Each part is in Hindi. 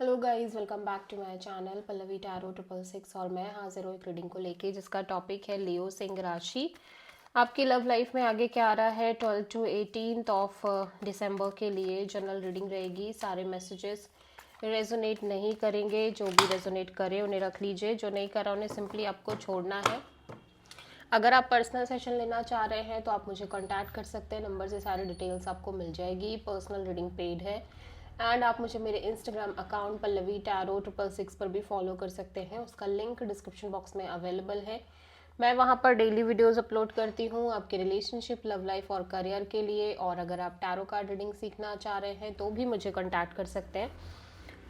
Hello guys, welcome back to my channel Pallavi tarot 666। और मैं हाजिर हूँ एक रीडिंग को लेके जिसका टॉपिक है लियो सिंह राशि। आपकी लव लाइफ में आगे क्या आ रहा है 12 to 18 ऑफ दिसंबर के लिए जनरल रीडिंग रहेगी। सारे मैसेजेस रेजोनेट नहीं करेंगे, जो भी रेजोनेट करे उन्हें रख लीजिए, जो नहीं करा उन्हें सिंपली आपको छोड़ना है। अगर आप पर्सनल सेशन लेना चाह रहे हैं तो आप मुझे कांटेक्ट कर सकते हैं, नंबर से सारी डिटेल्स आपको मिल जाएगी। पर्सनल रीडिंग पेड है एंड आप मुझे मेरे इंस्टाग्राम अकाउंट पल्लवी टैरो 666 पर भी फॉलो कर सकते हैं, उसका लिंक डिस्क्रिप्शन बॉक्स में अवेलेबल है। मैं वहाँ पर डेली वीडियोस अपलोड करती हूँ आपके रिलेशनशिप, लव लाइफ और करियर के लिए। और अगर आप टैरो कार्ड रीडिंग सीखना चाह रहे हैं तो भी मुझे कॉन्टैक्ट कर सकते हैं,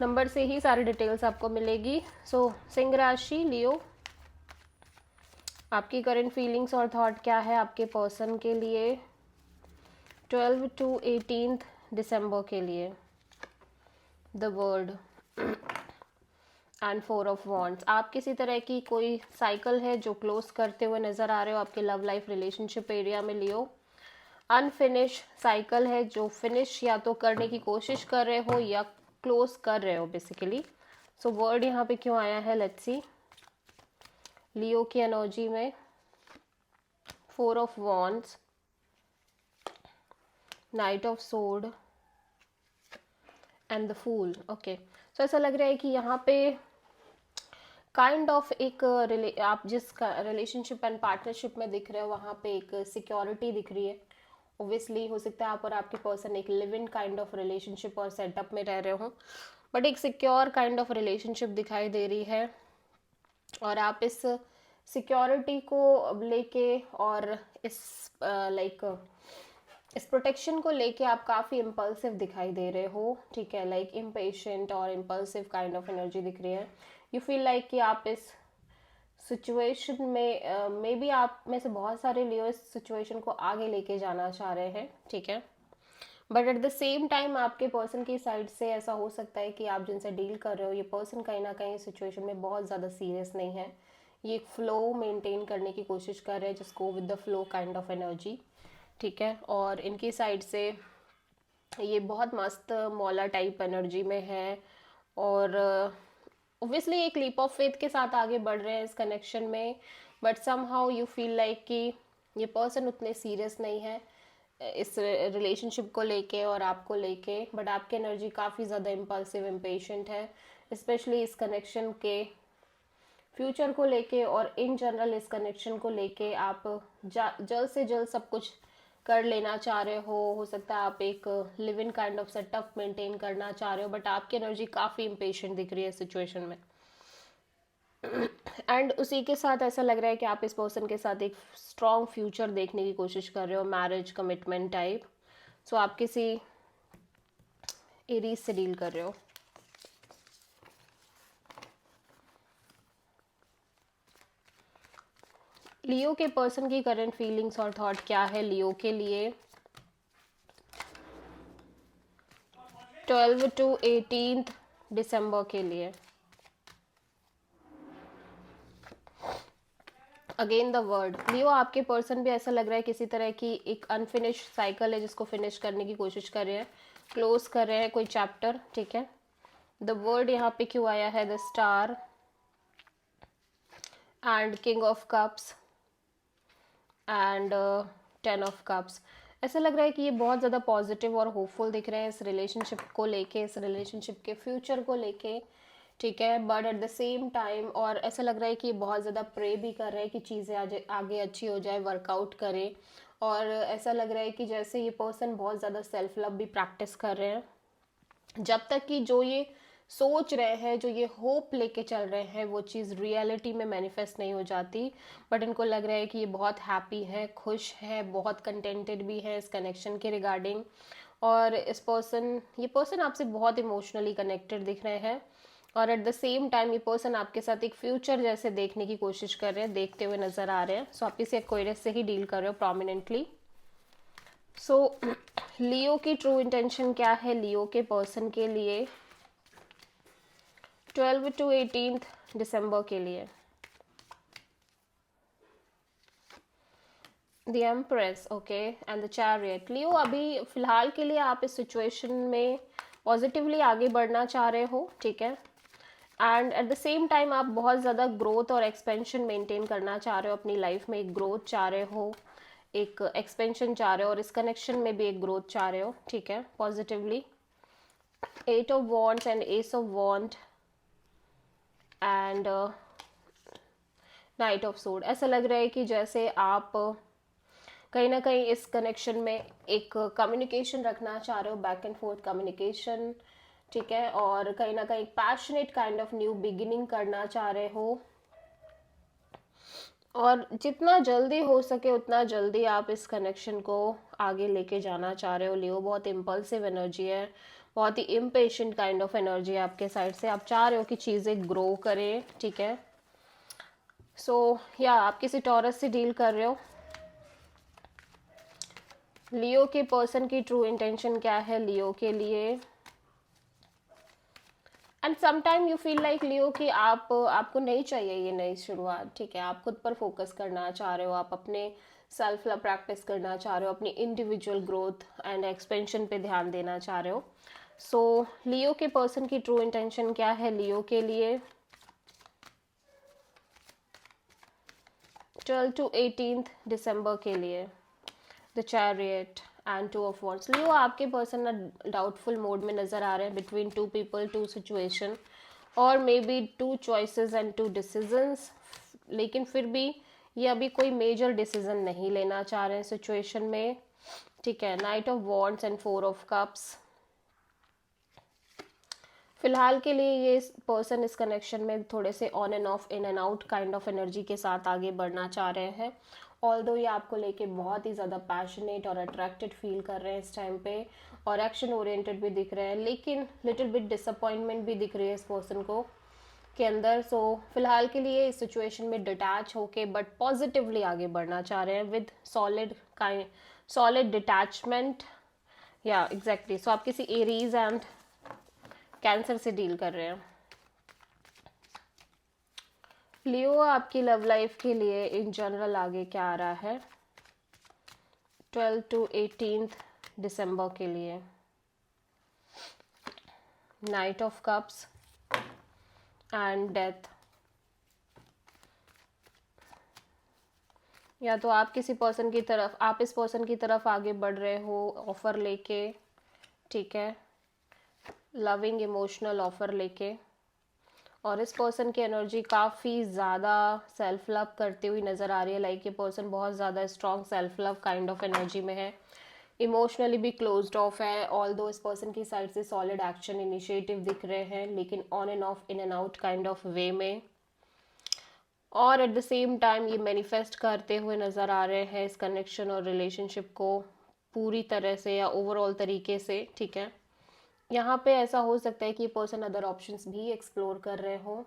नंबर से ही सारी डिटेल्स आपको मिलेगी। सो सिंह राशि लियो, आपकी करंट फीलिंग्स और थॉट क्या है आपके पर्सन के लिए 12 to 18 दिसंबर के लिए। The world and 4 of wands. आप किसी तरह की कोई साइकिल है जो क्लोज करते हुए नजर आ रहे हो आपके लव लाइफ रिलेशनशिप एरिया में लियो। अनफिनिश साइकिल है जो फिनिश या तो करने की कोशिश कर रहे हो या क्लोज कर रहे हो बेसिकली। सो वर्ड यहाँ पे क्यों आया है, लेट्स सी। लियो की एनर्जी में 4 of wands, knight of sword and the fool. Okay, so ऐसा लग रहा है कि यहाँ पे काइंड ऑफ एक आप जिस रिलेशनशिप एंड पार्टनरशिप में दिख रहे हो वहाँ पे एक सिक्योरिटी दिख रही है। ओब्वियसली हो सकता है आप और आपके पर्सन एक live in kind of relationship और सेटअप में रह रहे हो, बट एक सिक्योर काइंड ऑफ रिलेशनशिप दिखाई दे रही है। और आप इस सिक्योरिटी को लेके और इस लाइक इस प्रोटेक्शन को लेके आप काफ़ी इम्पल्सिव दिखाई दे रहे हो, ठीक है। लाइक इम्पेशेंट और इम्पल्सिव काइंड ऑफ एनर्जी दिख रही है। यू फील लाइक कि आप इस सिचुएशन में मे बी आप में से बहुत सारे लियो इस सिचुएशन को आगे लेके जाना चाह रहे हैं, ठीक है। But at the same time आपके पर्सन की साइड से ऐसा हो सकता है कि आप जिनसे डील कर रहे हो ये पर्सन कहीं ना कहीं सिचुएशन में बहुत ज़्यादा सीरियस नहीं है। ये एक फ्लो मेंटेन करने की कोशिश कर रहे हैं, जिसको with the flow kind of energy, ठीक है। और इनकी साइड से ये बहुत मस्त मौला टाइप एनर्जी में है और ओब्वियसली एक लीप ऑफ फेथ के साथ आगे बढ़ रहे हैं इस कनेक्शन में। But somehow you feel like कि ये पर्सन उतने सीरियस नहीं है इस रिलेशनशिप को लेके और आपको लेके, बट आपकी एनर्जी काफ़ी ज़्यादा इम्पल्सिव इम्पेशेंट है, स्पेशली इस कनेक्शन के फ्यूचर को लेके और इन जनरल इस कनेक्शन को लेके आप जल्द से जल्द सब कुछ कर लेना चाह रहे हो सकता है आप एक live in kind of setup maintain करना चाह रहे हो, बट आपकी एनर्जी काफ़ी इम्पेशेंट दिख रही है सिचुएशन में। एंड उसी के साथ ऐसा लग रहा है कि आप इस पर्सन के साथ एक स्ट्रॉन्ग फ्यूचर देखने की कोशिश कर रहे हो, मैरिज कमिटमेंट टाइप। सो आप किसी एरीज से डील कर रहे हो। लियो के पर्सन की करंट फीलिंग्स और थॉट क्या है लियो के लिए 12 to 18 दिसंबर के लिए। अगेन द वर्ड लियो, आपके पर्सन भी ऐसा लग रहा है किसी तरह की एक अनफिनिश साइकिल है जिसको फिनिश करने की कोशिश कर रहे हैं, क्लोज कर रहे हैं कोई चैप्टर, ठीक है। द वर्ड यहाँ पे क्यों आया है, the star and king of cups and 10 of cups. ऐसा लग रहा है कि ये बहुत ज़्यादा पॉजिटिव और होपफुल दिख रहे हैं इस रिलेशनशिप को लेके, इस रिलेशनशिप के फ्यूचर को लेके, ठीक है। But at the same time और ऐसा लग रहा है कि ये बहुत ज़्यादा प्रे भी कर रहे हैं कि चीज़ें आगे अच्छी हो जाए, वर्कआउट करें। और ऐसा लग रहा है कि जैसे ये पर्सन बहुत ज़्यादा सेल्फ लव भी प्रैक्टिस कर रहे हैं, जब तक कि जो ये सोच रहे हैं, जो ये होप लेके चल रहे हैं, वो चीज़ रियलिटी में मैनिफेस्ट नहीं हो जाती। बट इनको लग रहा है कि ये बहुत हैप्पी है, खुश है, बहुत कंटेंटेड भी है इस कनेक्शन के रिगार्डिंग। और ये पर्सन आपसे बहुत इमोशनली कनेक्टेड दिख रहे हैं और एट द सेम टाइम ये पर्सन आपके साथ एक फ्यूचर जैसे देखने की कोशिश कर रहे हैं, देखते हुए नजर आ रहे हैं। सो आप इसे एक्वेरियस से ही डील कर रहे हो प्रोमिनेंटली। सो लियो की ट्रू इंटेंशन क्या है लियो के पर्सन के लिए 12 to 18 दिसंबर के लिए। The empress, okay, and the chariot. Leo, अभी फिलहाल के लिए आप इस सिचुएशन में पॉजिटिवली आगे बढ़ना चाह रहे हो, ठीक है। And at the same time आप बहुत ज़्यादा ग्रोथ और एक्सपेंशन मेंटेन करना चाह रहे हो अपनी लाइफ में, एक ग्रोथ चाह रहे हो, एक एक्सपेंशन चाह रहे हो, और इस कनेक्शन में भी एक ग्रोथ चाह रहे हो, ठीक है, positively. 8 of wands and ace of wand and knight of sword. ऐसा लग रहा है कि जैसे आप कहीं ना कहीं इस कनेक्शन में एक कम्युनिकेशन रखना चाह रहे हो, बैक एंड फोर्थ कम्युनिकेशन, ठीक है, और कहीं ना कहीं passionate kind of new beginning करना चाह रहे हो, और जितना जल्दी हो सके उतना जल्दी आप इस कनेक्शन को आगे लेके जाना चाह रहे हो। लियो, बहुत इम्पल्सिव एनर्जी है, बहुत ही इम्पेशेंट काइंड ऑफ एनर्जी है आपके साइड से। आप चाह रहे हो कि चीज़ें ग्रो करें, ठीक है। या आप किसी टॉरस से डील कर रहे हो। लियो के पर्सन की ट्रू इंटेंशन क्या है लियो के लिए? And sometime you feel like Leo कि आपको नहीं चाहिए ये नई शुरुआत, ठीक है। आप खुद पर फोकस करना चाह रहे हो, आप अपने सेल्फ लव प्रैक्टिस करना चाह रहे हो, अपनी इंडिविजुअल ग्रोथ एंड एक्सपेंशन पे ध्यान देना चाह रहे हो। लियो के पर्सन की ट्रू इंटेंशन क्या है लियो के लिए? 12 to 18 दिसंबर के लिए, the chariot and 2 of wands. Leo, आपके पर्सन ना डाउटफुल मोड में नज़र आ रहे हैं बिटवीन 2 पीपल, 2 सिचुएशन, और may be 2 choices and 2 decisions. लेकिन फिर भी ये अभी कोई मेजर डिसीजन नहीं लेना चाह रहे हैं सिचुएशन में, ठीक है। Night of wands and 4 of cups. फिलहाल के लिए ये पर्सन इस कनेक्शन में थोड़े से on and of, in and out kind of energy के साथ आगे बढ़ना चाह रहे हैं। ऑल्दो ये आपको लेके बहुत ही ज़्यादा पैशनेट और अट्रैक्टेड फील कर रहे हैं इस टाइम पे, और एक्शन ओरिएंटेड भी दिख रहे हैं, लेकिन लिटिल बिट डिसअपॉइंटमेंट भी दिख रही है इस पर्सन को के अंदर। फिलहाल के लिए इस सिचुएशन में डिटैच होके बट पॉजिटिवली आगे बढ़ना चाह रहे हैं विद सॉलिड डिटैचमेंट। या एग्जैक्टली, सो आप किसी एरीज एंड कैंसर से डील कर रहे हैं। लियो, आपकी लव लाइफ के लिए इन जनरल आगे क्या आ रहा है 12 to 18 दिसंबर के लिए? Night of cups and death. या तो आप किसी पर्सन की तरफ, आप इस पर्सन की तरफ आगे बढ़ रहे हो ऑफर लेके, ठीक है, लविंग इमोशनल ऑफर लेके, और इस पर्सन की एनर्जी काफ़ी ज़्यादा सेल्फ लव करती हुई नज़र आ रही है। लाइक ये पर्सन बहुत ज़्यादा strong self love kind of energy में है, इमोशनली भी क्लोज्ड ऑफ है। ऑल्दो इस पर्सन की साइड से सॉलिड एक्शन इनिशिएटिव दिख रहे हैं, लेकिन on and of, in and out kind of वे में, और एट द सेम टाइम ये मैनिफेस्ट करते हुए नज़र आ रहे हैं इस कनेक्शन और रिलेशनशिप को पूरी तरह से या ओवरऑल तरीके से, ठीक है। यहाँ पे ऐसा हो सकता है कि ये पर्सन अदर ऑप्शंस भी एक्सप्लोर कर रहे हो,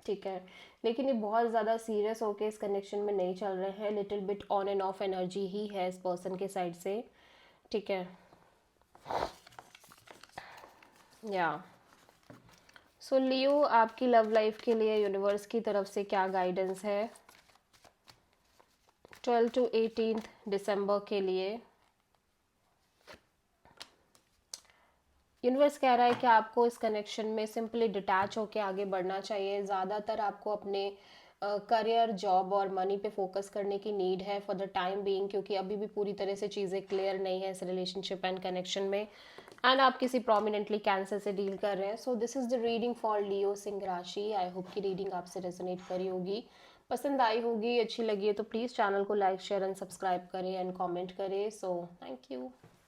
ठीक है, लेकिन ये बहुत ज़्यादा सीरियस होके इस कनेक्शन में नहीं चल रहे हैं। Little bit on and off energy ही है इस पर्सन के साइड से, ठीक है। या लियो, आपकी लव लाइफ के लिए यूनिवर्स की तरफ से क्या गाइडेंस है 12 to 18 दिसंबर के लिए? यूनिवर्स कह रहा है कि आपको इस कनेक्शन में सिंपली डिटैच होकर आगे बढ़ना चाहिए। ज़्यादातर आपको अपने करियर, जॉब और मनी पे फोकस करने की नीड है फॉर द टाइम बीइंग, क्योंकि अभी भी पूरी तरह से चीज़ें क्लियर नहीं है इस रिलेशनशिप एंड कनेक्शन में, एंड आप किसी प्रोमिनेंटली कैंसर से डील कर रहे हैं। So this is the reading for Leo सिंह राशि। आई होप की रीडिंग आपसे रेजोनेट करी होगी, पसंद आई होगी, अच्छी लगी है तो प्लीज़ चैनल को लाइक, शेयर एंड सब्सक्राइब करें एंड कॉमेंट करें। So thank you.